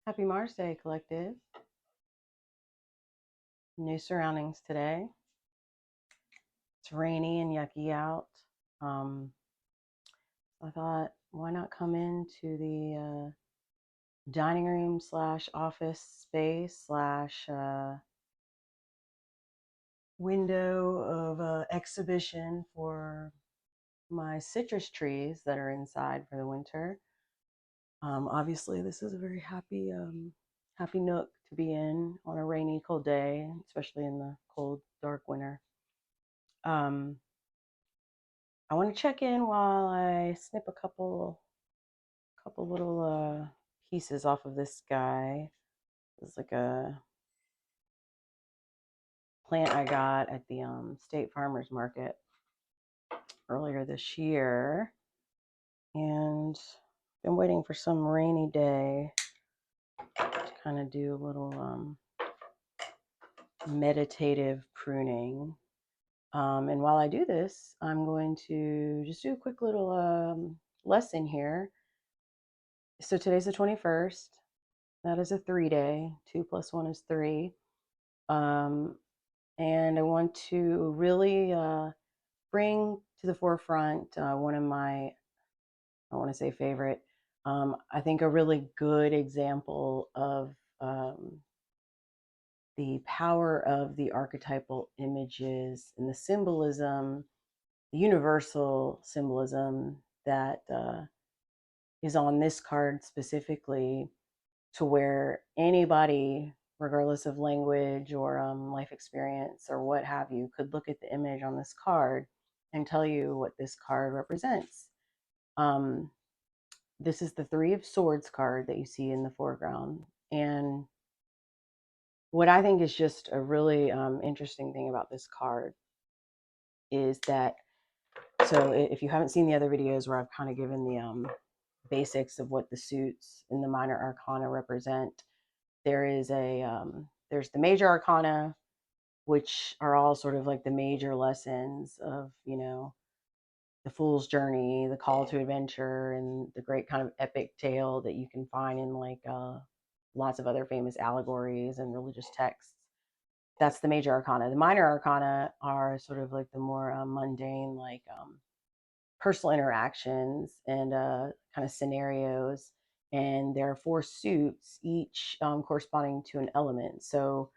Happy Mars Day, Collective. New surroundings today. It's rainy and yucky out. I thought, why not come into the dining room slash office space slash window of exhibition for my citrus trees that are inside for the winter. Obviously, this is a very happy nook to be in on a rainy, cold day, especially in the cold, dark winter. I want to check in while I snip a couple little pieces off of this guy. It's like a plant I got at the State Farmers Market earlier this year, and been waiting for some rainy day to kind of do a little meditative pruning. And while I do this, I'm going to just do a quick little lesson here. So today's the 21st. That is a 3-day. 2 plus 1 is 3. And I want to really bring to the forefront one of my, I want to say favorite, I think a really good example of the power of the archetypal images and the symbolism, the universal symbolism that is on this card specifically, to where anybody, regardless of language or life experience or what have you, could look at the image on this card and tell you what this card represents. This is the Three of Swords card that you see in the foreground. And what I think is just a really interesting thing about this card is that, so if you haven't seen the other videos where I've kind of given the basics of what the suits in the minor arcana represent, there's the major arcana, which are all sort of like the major lessons of, the fool's journey, the call to adventure, and the great kind of epic tale that you can find in like lots of other famous allegories and religious texts. That's the major arcana. The minor arcana are sort of like the more mundane, like personal interactions and kind of scenarios. And there are 4 suits, each corresponding to an element. So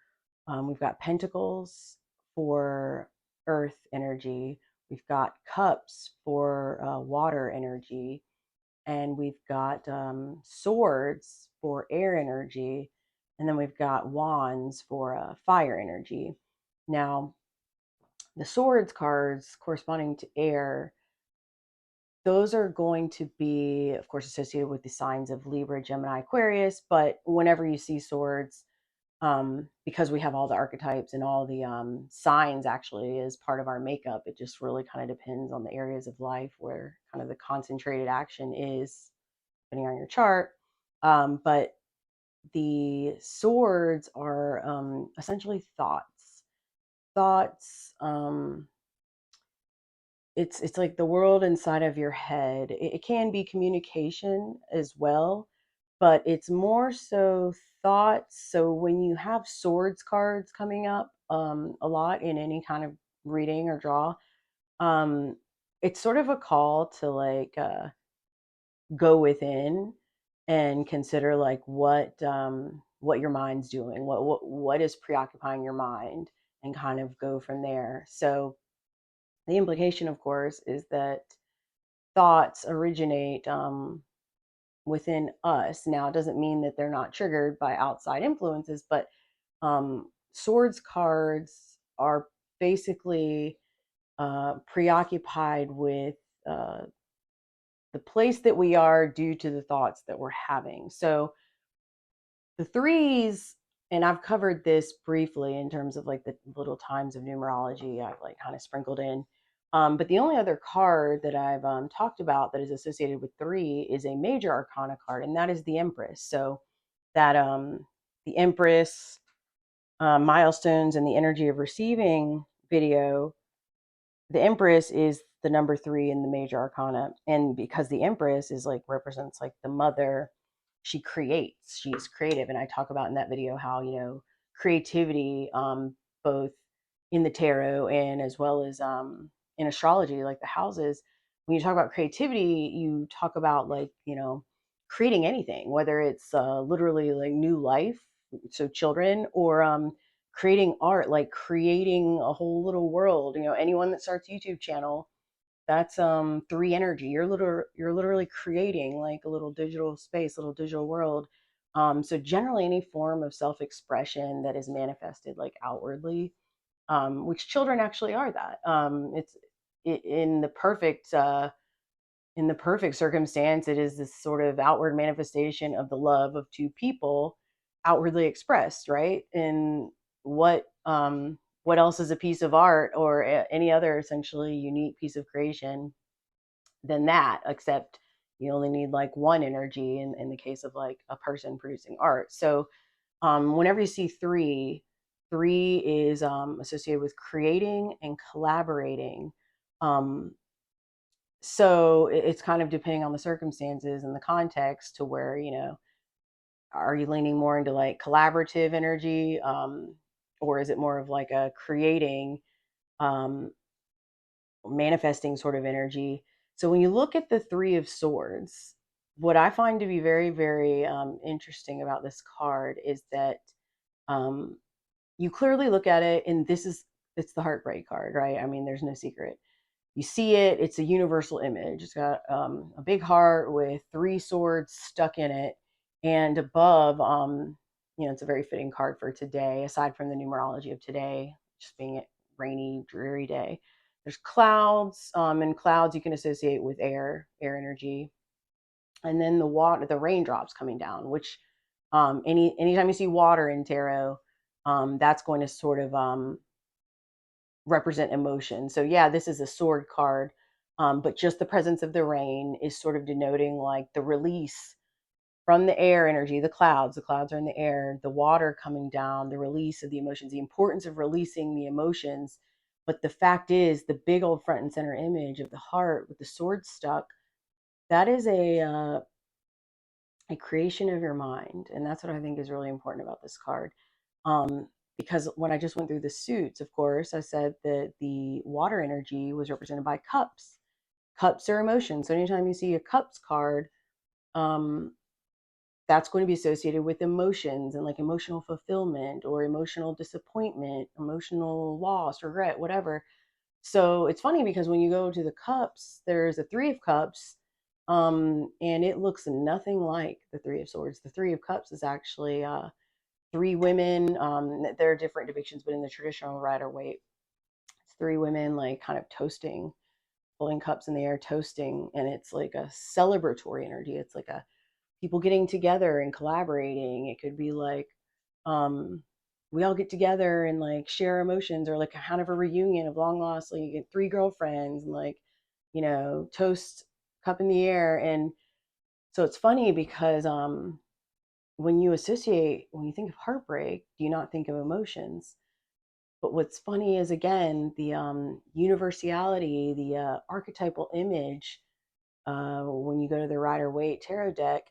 we've got pentacles for earth energy. We've got cups for water energy. And we've got swords for air energy. And then we've got wands for fire energy. Now, the swords cards corresponding to air, those are going to be, of course, associated with the signs of Libra, Gemini, Aquarius. But whenever you see swords, because we have all the archetypes and all the signs actually as part of our makeup, it just really kind of depends on the areas of life where kind of the concentrated action is, depending on your chart. But the swords are essentially thoughts. It's like the world inside of your head. It can be communication as well, but it's more so thoughts. So when you have swords cards coming up a lot in any kind of reading or draw, um, it's sort of a call to like go within and consider like what your mind's doing, what is preoccupying your mind, and kind of go from there. So the implication, of course, is that thoughts originate within us. Now, it doesn't mean that they're not triggered by outside influences, but swords cards are basically preoccupied with the place that we are due to the thoughts that we're having. So the threes, and I've covered this briefly in terms of like the little times of numerology I've like kind of sprinkled in. But the only other card that I've talked about that is associated with 3 is a major arcana card, and that is the Empress. So that the Empress milestones and the energy of receiving video, the Empress is the number 3 in the major arcana, and because the Empress is like represents like the mother she creates, she's creative. And I talk about in that video how, creativity, both in the tarot and as well as in astrology, like the houses, when you talk about creativity, you talk about like, creating anything, whether it's literally like new life, so children, or creating art, like creating a whole little world. Anyone that starts a YouTube channel, that's 3 energy. You're literally creating like a little digital space, little digital world. So generally any form of self-expression that is manifested like outwardly, which children actually are that. It's in the perfect circumstance, it is this sort of outward manifestation of the love of two people outwardly expressed, right? And what else is a piece of art or any other essentially unique piece of creation than that, except you only need like one energy in the case of like a person producing art. So whenever you see three is associated with creating and collaborating. So it's kind of depending on the circumstances and the context to where, are you leaning more into like collaborative energy, or is it more of like a creating, um, manifesting sort of energy? So when you look at the Three of Swords, what I find to be very, very interesting about this card is that um, you clearly look at it, and it's the heartbreak card, right? I mean, there's no secret. You see it, it's a universal image. It's got a big heart with 3 swords stuck in it. And above, it's a very fitting card for today, aside from the numerology of today, just being a rainy, dreary day. There's clouds, and clouds you can associate with air energy. And then the raindrops coming down, which anytime you see water in tarot, that's going to sort of represent emotion. So yeah, this is a sword card, but just the presence of the rain is sort of denoting like the release from the air energy, the clouds. The clouds are in the air, the water coming down, the release of the emotions, the importance of releasing the emotions. But the fact is, the big old front and center image of the heart with the sword stuck, that is a creation of your mind. And that's what I think is really important about this card. Because when I just went through the suits, of course, I said that the water energy was represented by cups. Cups are emotions. So anytime you see a cups card, um, that's going to be associated with emotions and like emotional fulfillment or emotional disappointment, emotional loss, regret, whatever. So it's funny because when you go to the cups, there's a 3 of cups, and it looks nothing like the 3 of swords. The 3 of cups is actually 3 women. There are different depictions, but in the traditional Rider Waite, it's 3 women like kind of toasting, holding cups in the air, toasting, and it's like a celebratory energy. It's like a people getting together and collaborating. It could be like we all get together and like share emotions, or like a kind of a reunion of long lost, like you get 3 girlfriends and like, toast, cup in the air. And so it's funny because when you think of heartbreak, do you not think of emotions? But what's funny is, again, the universality, the archetypal image, when you go to the Rider Waite tarot deck,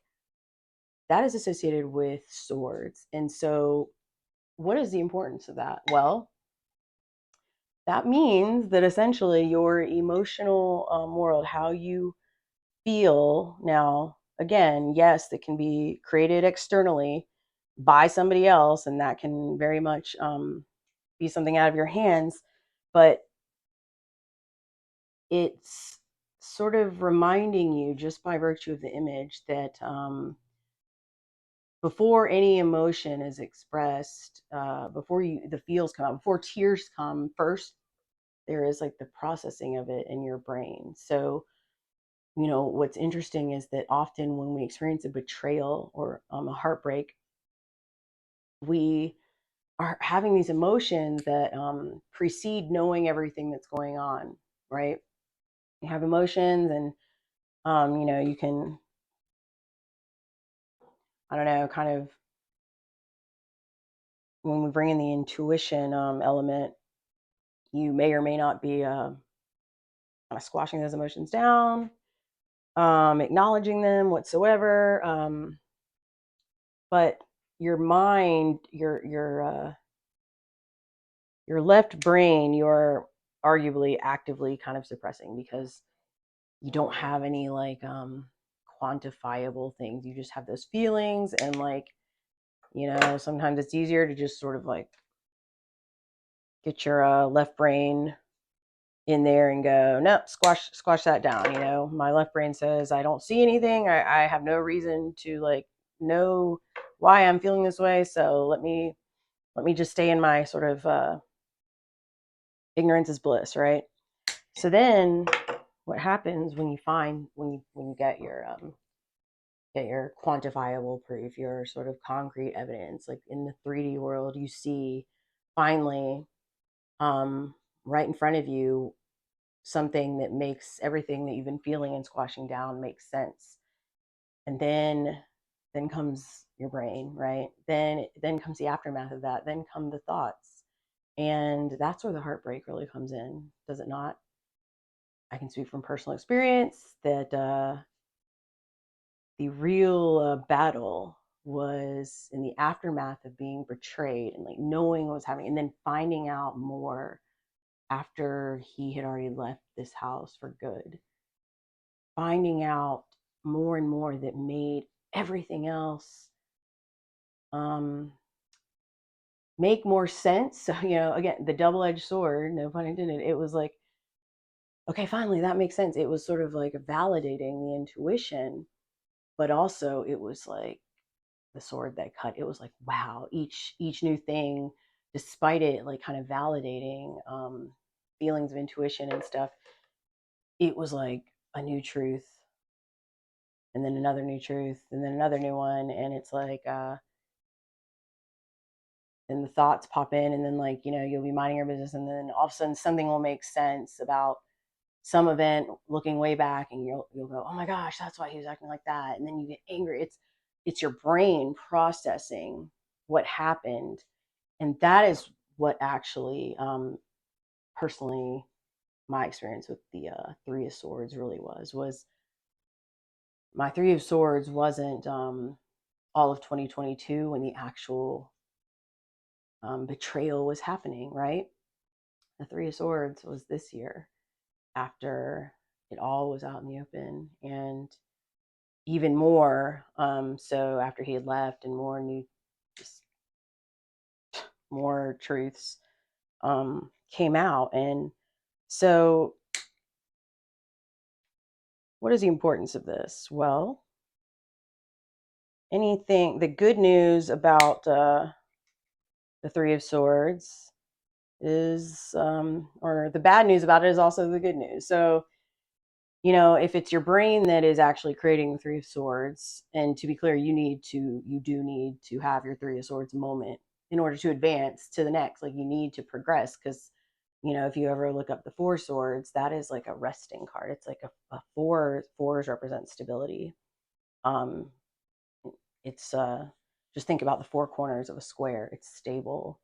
that is associated with swords. And so what is the importance of that? Well, that means that essentially your emotional world, how you feel now, again, yes, it can be created externally by somebody else, and that can very much be something out of your hands, but it's sort of reminding you, just by virtue of the image, that before any emotion is expressed, before the feels come out, before tears come, first there is like the processing of it in your brain. So what's interesting is that often when we experience a betrayal or a heartbreak, we are having these emotions that precede knowing everything that's going on, right? You have emotions, and you can, I don't know, kind of, when we bring in the intuition element, you may or may not be kind of squashing those emotions down, acknowledging them whatsoever. but your mind, your left brain, you're arguably actively kind of suppressing because you don't have any like quantifiable things. You just have those feelings, and like, you know, sometimes it's easier to just sort of like get your left brain in there and go, no, squash that down. You know, my left brain says I don't see anything. I have no reason to like know why I'm feeling this way. So let me just stay in my sort of ignorance is bliss, right? So then what happens when you find when you get your quantifiable proof, your sort of concrete evidence, like in the 3D world, you see finally right in front of you something that makes everything that you've been feeling and squashing down makes sense. And then comes your brain, right? Then comes the aftermath of that. Then come the thoughts. And that's where the heartbreak really comes in, does it not? I can speak from personal experience that the real battle was in the aftermath of being betrayed and like knowing what was happening and then finding out more after he had already left this house for good, finding out more and more that made everything else um, make more sense. So, you know, again, the double-edged sword, no pun intended, it was like, okay, finally that makes sense. It was sort of like validating the intuition, but also it was like the sword that cut. It was like, wow, each new thing, despite it like kind of validating feelings of intuition and stuff, it was like a new truth, and then another new truth, and then another new one. And it's like and the thoughts pop in, and then like, you know, you'll be minding your business, and then all of a sudden something will make sense about some event looking way back, and you'll go, oh my gosh, that's why he was acting like that. And then you get angry. It's your brain processing what happened. And that is what actually personally my experience with the Three of Swords really was my Three of Swords wasn't all of 2022 when the actual betrayal was happening, right? The Three of Swords was this year after it all was out in the open, and even more so after he had left, and more new, just more truths came out. And so what is the importance of this? Well, the good news about the Three of Swords is, or the bad news about it is also the good news. So, you know, if it's your brain that is actually creating the Three of Swords, and to be clear, you do need to have your Three of Swords moment in order to advance to the next. Like, you need to progress, because, you know, if you ever look up the Four Swords, that is like a resting card. It's like a fours represent stability. Um, it's just think about the four corners of a square. It's stable.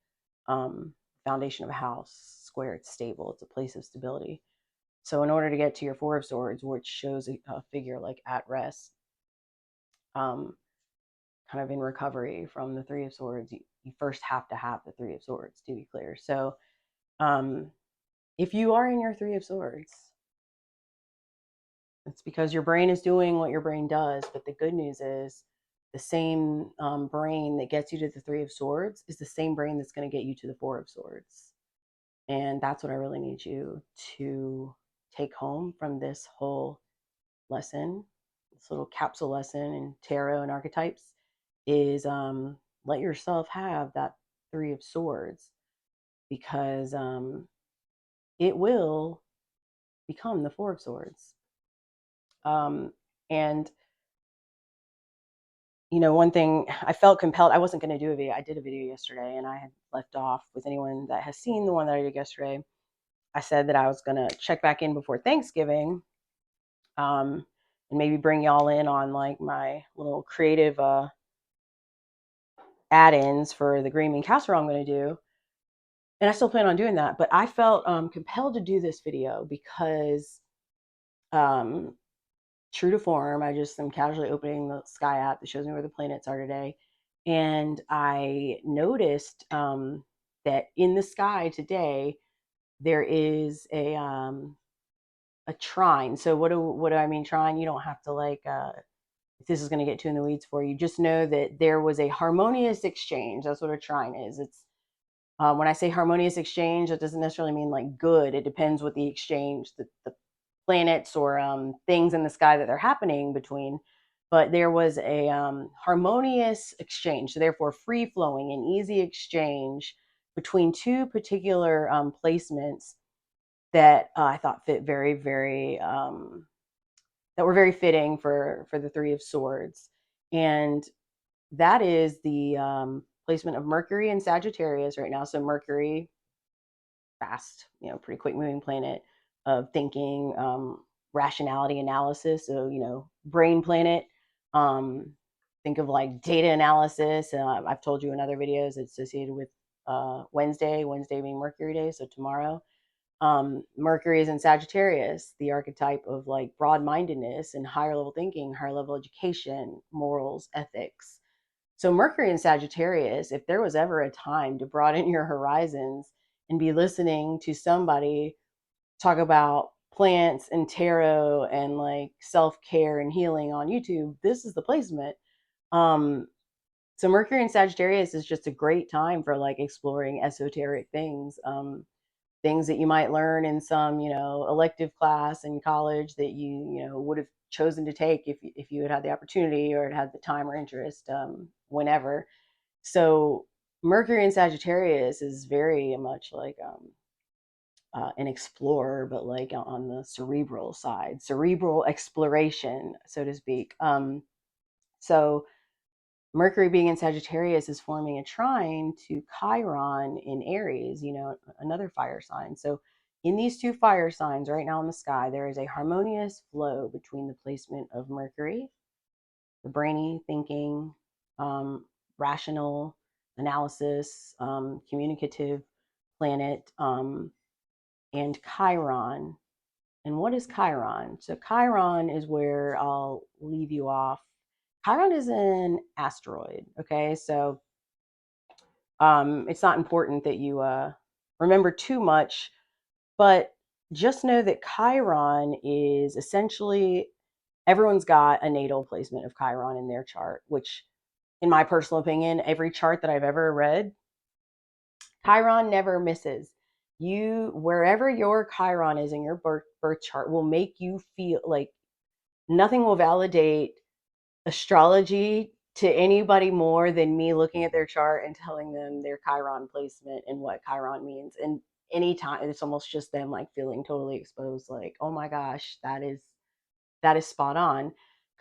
Foundation of a house, square, it's stable. It's a place of stability. So in order to get to your Four of Swords, which shows a figure like at rest, kind of in recovery from the Three of Swords, you first have to have the Three of Swords, to be clear. So if you are in your Three of Swords, it's because your brain is doing what your brain does. But the good news is the same brain that gets you to the Three of Swords is the same brain that's going to get you to the Four of Swords. And that's what I really need you to take home from this whole lesson, this little capsule lesson in tarot and archetypes, is let yourself have that Three of Swords, because it will become the Four of Swords. And you know, one thing I felt compelled, I wasn't going to do a video. I did a video yesterday, and I had left off with anyone that has seen the one that I did yesterday. I said that I was going to check back in before Thanksgiving, and maybe bring y'all in on like my little creative add-ins for the green bean casserole I'm going to do. And I still plan on doing that, but I felt compelled to do this video because true to form, I just am casually opening the sky app that shows me where the planets are today. And I noticed that in the sky today, there is a trine. So what do I mean trine? You don't have to like if this is going to get too in the weeds for you, just know that there was a harmonious exchange. That's what a trine is. It's when I say harmonious exchange, it doesn't necessarily mean like good. It depends what the exchange, the planets or things in the sky that they're happening between. But there was a harmonious exchange, so therefore free flowing and easy exchange between two particular placements that I thought fit very, very that were very fitting for the Three of Swords, and that is the placement of Mercury and Sagittarius right now. So Mercury, fast, pretty quick moving planet of thinking, rationality, analysis. So brain planet. Think of like data analysis. I've told you in other videos it's associated with Wednesday being Mercury day, so tomorrow. Mercury is in Sagittarius, the archetype of like broad-mindedness and higher level thinking, higher level education, morals, ethics. So Mercury in Sagittarius, if there was ever a time to broaden your horizons and be listening to somebody talk about plants and tarot and like self-care and healing on YouTube, this is the placement. Um, so Mercury in Sagittarius is just a great time for like exploring esoteric things. Things that you might learn in some, elective class in college that you would have chosen to take if you had the opportunity or had the time or interest, whenever. So Mercury in Sagittarius is very much like an explorer, but like on the cerebral side, cerebral exploration, so to speak. So Mercury being in Sagittarius is forming a trine to Chiron in Aries, another fire sign. So in these two fire signs right now in the sky, there is a harmonious flow between the placement of Mercury, the brainy thinking, rational analysis, communicative planet, and Chiron. And what is Chiron? So Chiron is where I'll leave you off. Chiron is an asteroid. Okay, so it's not important that you remember too much, but just know that Chiron is essentially everyone's got a natal placement of Chiron in their chart, which, in my personal opinion, every chart that I've ever read, Chiron never misses. You, wherever your Chiron is in your birth chart, will make you feel like nothing will validate astrology to anybody more than me looking at their chart and telling them their Chiron placement and what Chiron means. And anytime it's almost just them like feeling totally exposed, like, oh my gosh, that is spot on.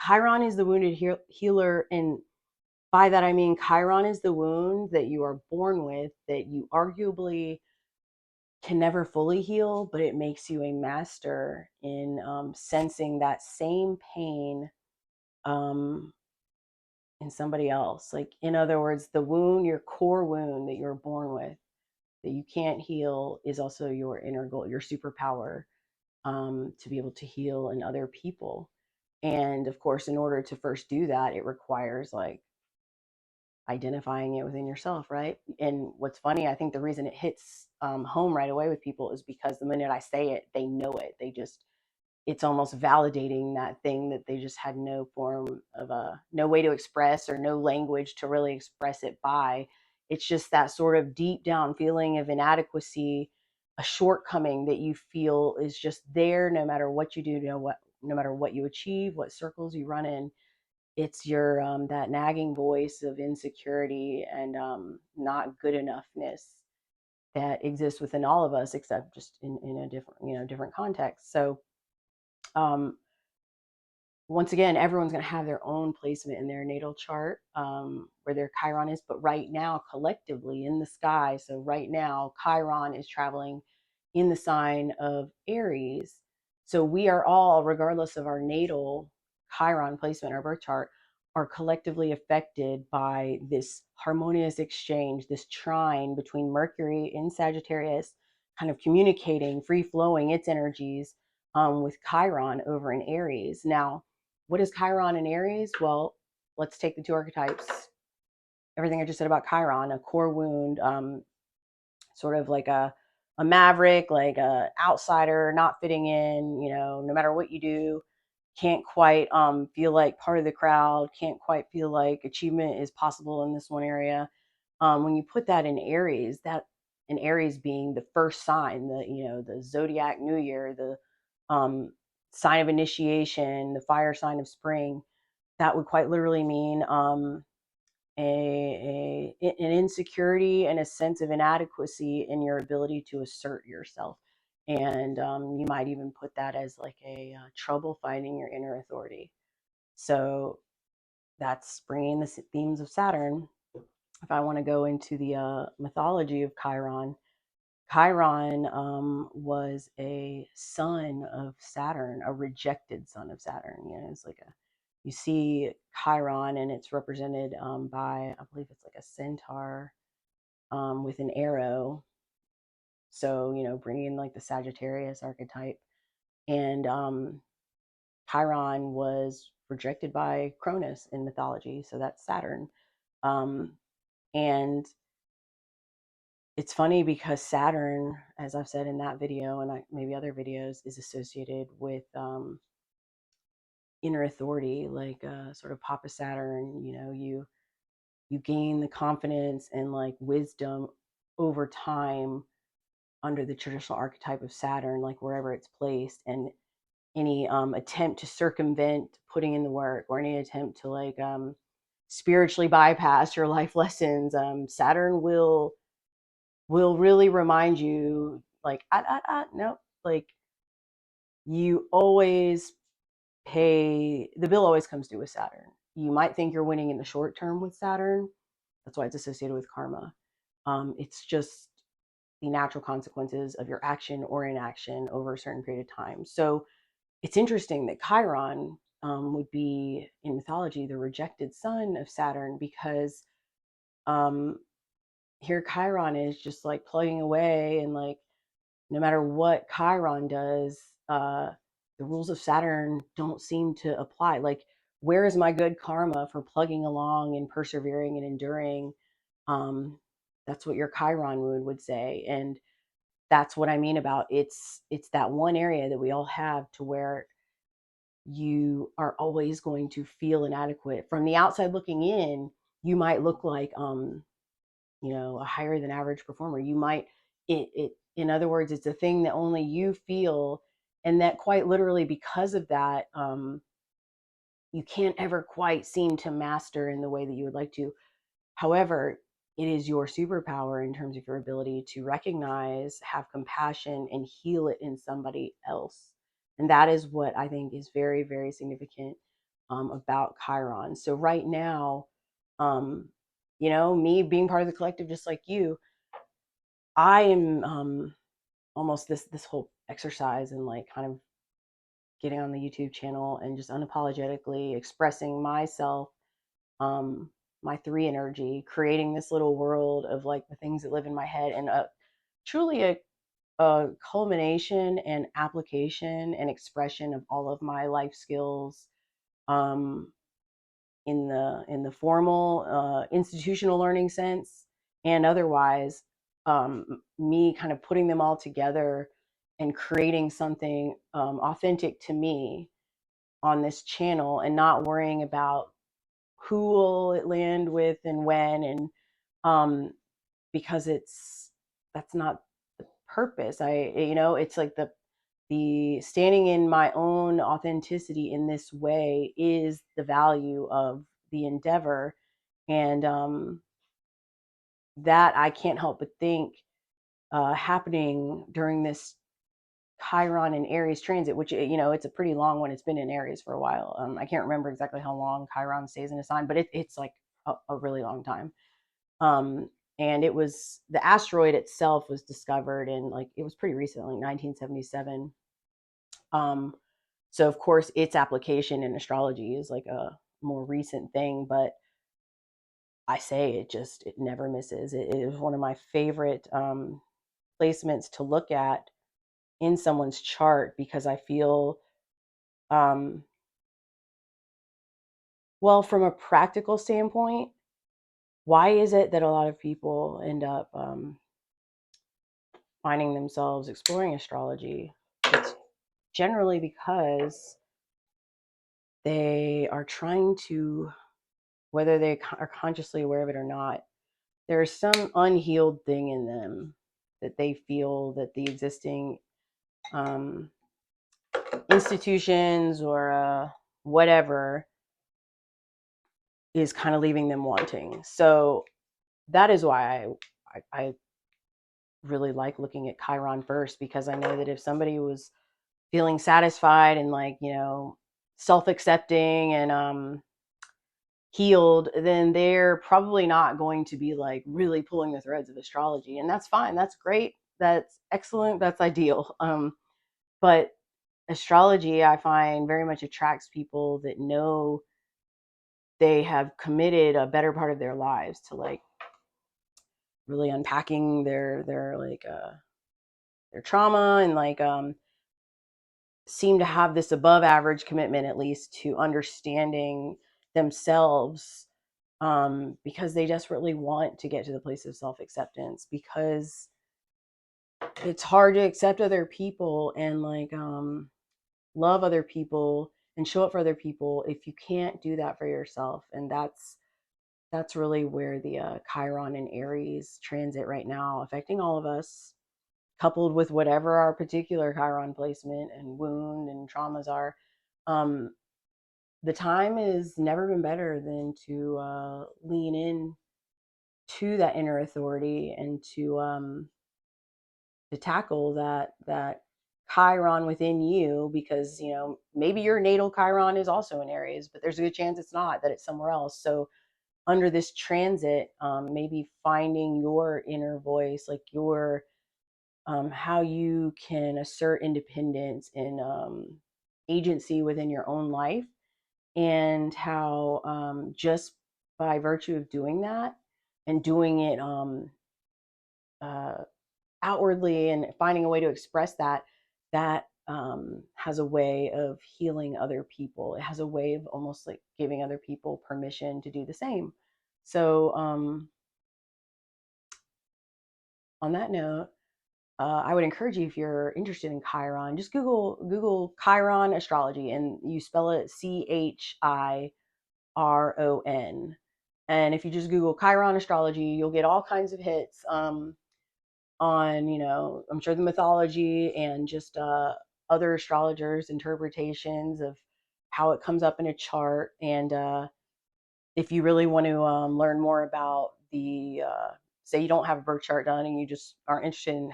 Chiron is the wounded healer, and by that I mean Chiron is the wound that you are born with that you arguably can never fully heal, but it makes you a master in sensing that same pain um, in somebody else. Like, in other words, the wound, your core wound that you're born with that you can't heal, is also your inner goal, your superpower, to be able to heal in other people. And of course, in order to first do that, it requires like identifying it within yourself, right? And what's funny, I think the reason it hits home right away with people is because the minute I say it, they know it. It's almost validating that thing that they just had no form of no way to express or no language to really express it by. It's just that sort of deep down feeling of inadequacy, a shortcoming that you feel is just there no matter what you do, no matter what you achieve, what circles you run in. It's your that nagging voice of insecurity and not good enoughness that exists within all of us, except just in a different context. So um, once again, everyone's going to have their own placement in their natal chart, where their Chiron is. But right now, collectively in the sky, so right now, Chiron is traveling in the sign of Aries. So we are all, regardless of our natal Chiron placement, our birth chart, are collectively affected by this harmonious exchange, this trine between Mercury in Sagittarius, kind of communicating, free flowing its energies, with Chiron over in Aries. Now, what is Chiron in Aries? Well, let's take the two archetypes, everything I just said about Chiron, a core wound, sort of like a maverick, like a outsider, not fitting in, no matter what you do, can't quite feel like part of the crowd, can't quite feel like achievement is possible in this one area. When you put that in Aries, that in Aries being the first sign, the zodiac new year, the sign of initiation, the fire sign of spring, that would quite literally mean an insecurity and a sense of inadequacy in your ability to assert yourself. And you might even put that as like a trouble finding your inner authority. So that's bringing the themes of Saturn. If I want to go into the mythology of Chiron, Chiron was a son of Saturn, a rejected son of Saturn. It's like you see Chiron and it's represented by, I believe it's like a centaur with an arrow. So, bringing like the Sagittarius archetype. And Chiron was rejected by Cronus in mythology. So that's Saturn. And it's funny because Saturn, as I've said in that video and maybe other videos, is associated with inner authority, like sort of Papa Saturn. You gain the confidence and like wisdom over time under the traditional archetype of Saturn, like wherever it's placed, and any attempt to circumvent putting in the work or any attempt to like spiritually bypass your life lessons, Saturn will really remind you like nope, like you always pay, the bill always comes due with Saturn. You might think you're winning in the short term with Saturn. That's why it's associated with karma. It's just the natural consequences of your action or inaction over a certain period of time. So it's interesting that Chiron would be in mythology the rejected son of Saturn, because here Chiron is just like plugging away, and like no matter what Chiron does, the rules of Saturn don't seem to apply. Like, where is my good karma for plugging along and persevering and enduring? That's what your Chiron would say. And that's what I mean about it's that one area that we all have to where you are always going to feel inadequate. From the outside looking in, you might look like a higher than average performer. You might it in other words, it's a thing that only you feel, and that quite literally because of that, you can't ever quite seem to master in the way that you would like to. However, it is your superpower in terms of your ability to recognize, have compassion, and heal it in somebody else. And that is what I think is very, very significant about Chiron. So right now, me being part of the collective, just like you, I am almost this whole exercise and like kind of getting on the YouTube channel and just unapologetically expressing myself, my three energy, creating this little world of like the things that live in my head, and truly a culmination and application and expression of all of my life skills, in the formal institutional learning sense and otherwise, me kind of putting them all together and creating something authentic to me on this channel, and not worrying about who will it land with and when, and because that's not the purpose. It's like the standing in my own authenticity in this way is the value of the endeavor. And that I can't help but think happening during this Chiron and Aries transit, which, it's a pretty long one. It's been in Aries for a while. I can't remember exactly how long Chiron stays in a sign, but it's like a really long time. And it was, the asteroid itself was discovered in, like, it was pretty recently, 1977. So of course its application in astrology is like a more recent thing, but I say it never misses. It is one of my favorite placements to look at in someone's chart, because I feel, well, from a practical standpoint, why is it that a lot of people end up finding themselves exploring astrology? It's generally because they are trying to, whether they are consciously aware of it or not, there's some unhealed thing in them that they feel that the existing um, institutions or whatever is kind of leaving them wanting. So that is why I really like looking at Chiron first, because I know that if somebody was feeling satisfied and like, you know, self-accepting and healed, then they're probably not going to be like really pulling the threads of astrology. And that's fine. That's great. That's excellent. That's ideal. But astrology, I find, very much attracts people that know they have committed a better part of their lives to like really unpacking their like their trauma, and like seem to have this above average commitment, at least, to understanding themselves, because they desperately want to get to the place of self-acceptance, because it's hard to accept other people and like love other people and show up for other people if you can't do that for yourself. And that's really where the Chiron and Aries transit right now, affecting all of us, coupled with whatever our particular Chiron placement and wound and traumas are. Um, the time has never been better than to lean in to that inner authority and to tackle that Chiron within you, because you know maybe your natal Chiron is also in Aries, but there's a good chance it's not, that it's somewhere else. So under this transit, maybe finding your inner voice, like your how you can assert independence and agency within your own life, and how just by virtue of doing that and doing it uh, outwardly and finding a way to express that, that has a way of healing other people. It has a way of almost like giving other people permission to do the same. So on that note, I would encourage you, if you're interested in Chiron, just Google Chiron astrology, and you spell it Chiron. And if you just Google Chiron astrology, you'll get all kinds of hits on, you know, I'm sure the mythology and just other astrologers' interpretations of how it comes up in a chart. And if you really want to learn more about the, say you don't have a birth chart done and you just aren't interested in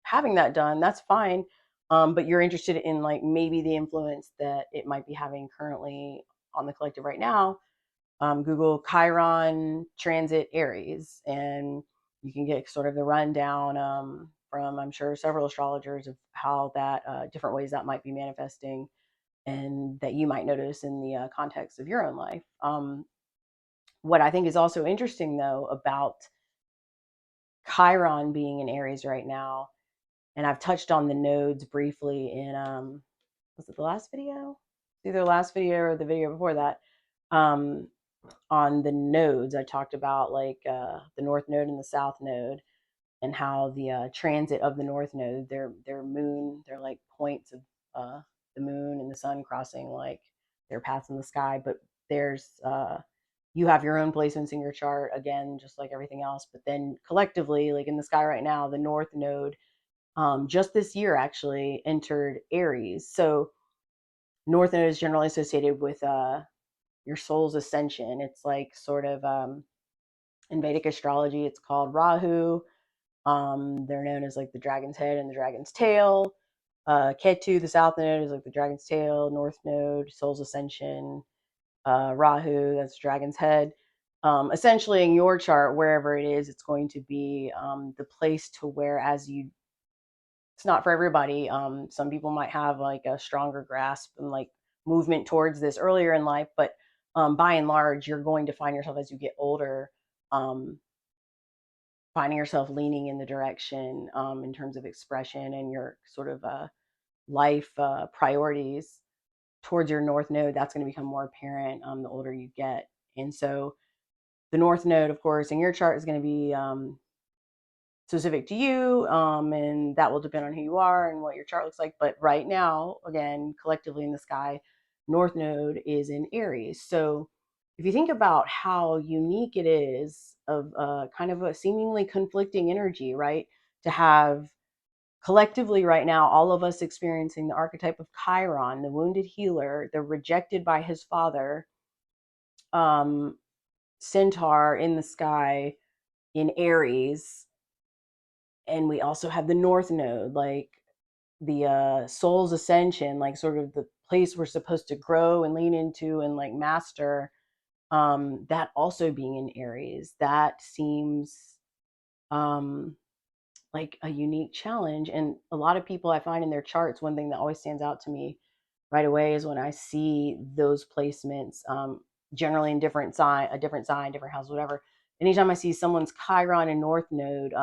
having that done, that's fine. But you're interested in like maybe the influence that it might be having currently on the collective right now, Google Chiron transit Aries, and you can get sort of the rundown from, I'm sure, several astrologers of how that different ways that might be manifesting, and that you might notice in the context of your own life. What I think is also interesting, though, about Chiron being in Aries right now, and I've touched on the nodes briefly in was it the last video? Either the last video or the video before that. On the nodes, I talked about like the north node and the south node, and how the transit of the north node, their moon, they're like points of the moon and the sun crossing like their paths in the sky. But there's you have your own placements in your chart, again, just like everything else. But then collectively, like in the sky right now, the north node just this year actually entered Aries. So north node is generally associated with your soul's ascension. It's like sort of in Vedic astrology, it's called Rahu. They're known as like the dragon's head and the dragon's tail. Ketu, the south node, is like the dragon's tail. North node, soul's ascension. Rahu, that's dragon's head. Essentially, in your chart, wherever it is, it's going to be the place to where, as you, it's not for everybody. Some people might have like a stronger grasp and like movement towards this earlier in life, but by and large, you're going to find yourself as you get older, um, finding yourself leaning in the direction in terms of expression and your sort of life priorities towards your north node. That's going to become more apparent the older you get. And so the North Node, of course, in your chart is going to be specific to you, and that will depend on who you are and what your chart looks like. But right now, again, collectively in the sky, North Node is in Aries. So if you think about how unique it is of kind of a seemingly conflicting energy, right? To have collectively right now, all of us experiencing the archetype of Chiron, the wounded healer, the rejected by his father, um, centaur in the sky in Aries. And we also have the North Node, like the soul's ascension, like sort of the place we're supposed to grow and lean into and like master. That also being in Aries, that seems um, like a unique challenge. And a lot of people I find in their charts, one thing that always stands out to me right away is when I see those placements, generally in different sign, different house, whatever. Anytime I see someone's Chiron and North Node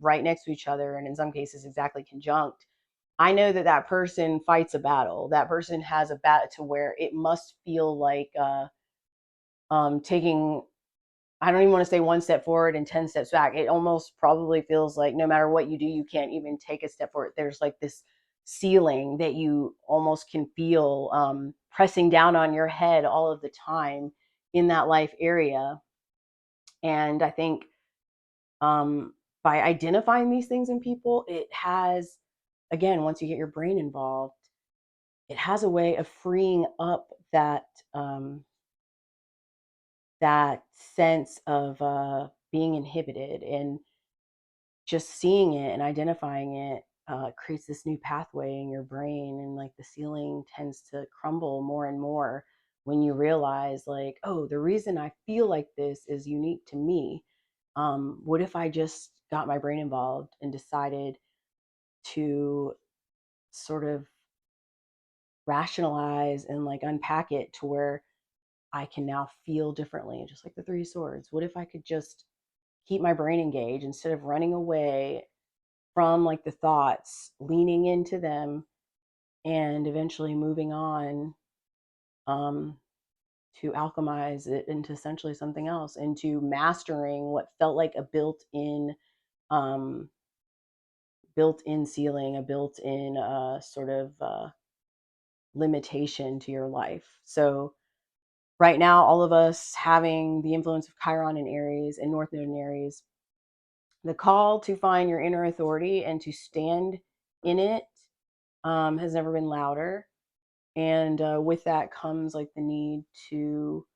right next to each other, and in some cases exactly conjunct, I know that that person fights a battle. That person has a battle to where it must feel like taking, I don't even want to say one step forward and 10 steps back. It almost probably feels like no matter what you do, you can't even take a step forward. There's like this ceiling that you almost can feel pressing down on your head all of the time in that life area. And I think by identifying these things in people, it has, again, once you get your brain involved, it has a way of freeing up that sense of being inhibited, and just seeing it and identifying it creates this new pathway in your brain, and like the ceiling tends to crumble more and more when you realize like, oh, the reason I feel like this is unique to me. What if I just got my brain involved and decided to sort of rationalize and like unpack it to where I can now feel differently, just like the Three Swords. What if I could just keep my brain engaged instead of running away from like the thoughts, leaning into them, and eventually moving on um, to alchemize it into essentially something else, into mastering what felt like a um, built-in ceiling, a built-in sort of limitation to your life. So right now, all of us having the influence of Chiron in Aries and North Node in Aries, the call to find your inner authority and to stand in it has never been louder. And with that comes like the need to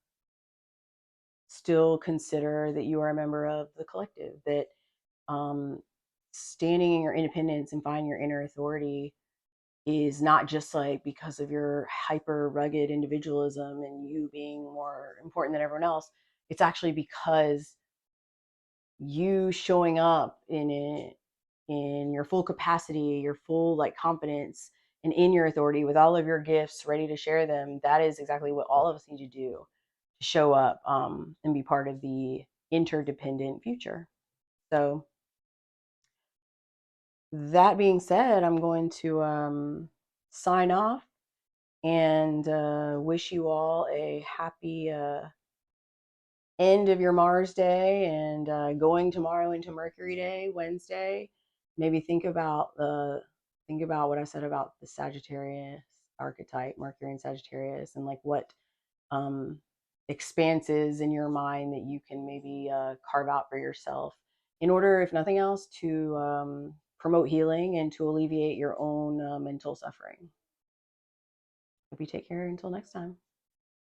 still consider that you are a member of the collective, that um, standing in your independence and finding your inner authority is not just like because of your hyper rugged individualism and you being more important than everyone else. It's actually because you showing up in it in your full capacity, your full like confidence, and in your authority with all of your gifts ready to share them. That is exactly what all of us need to do to show up and be part of the interdependent future. So that being said, I'm going to sign off and wish you all a happy end of your Mars day, and going tomorrow into Mercury day, Wednesday. Maybe think about what I said about the Sagittarius archetype, Mercury and Sagittarius, and like what um, expanses in your mind that you can maybe carve out for yourself in order, if nothing else, to promote healing and to alleviate your own mental suffering. Hope you take care until next time.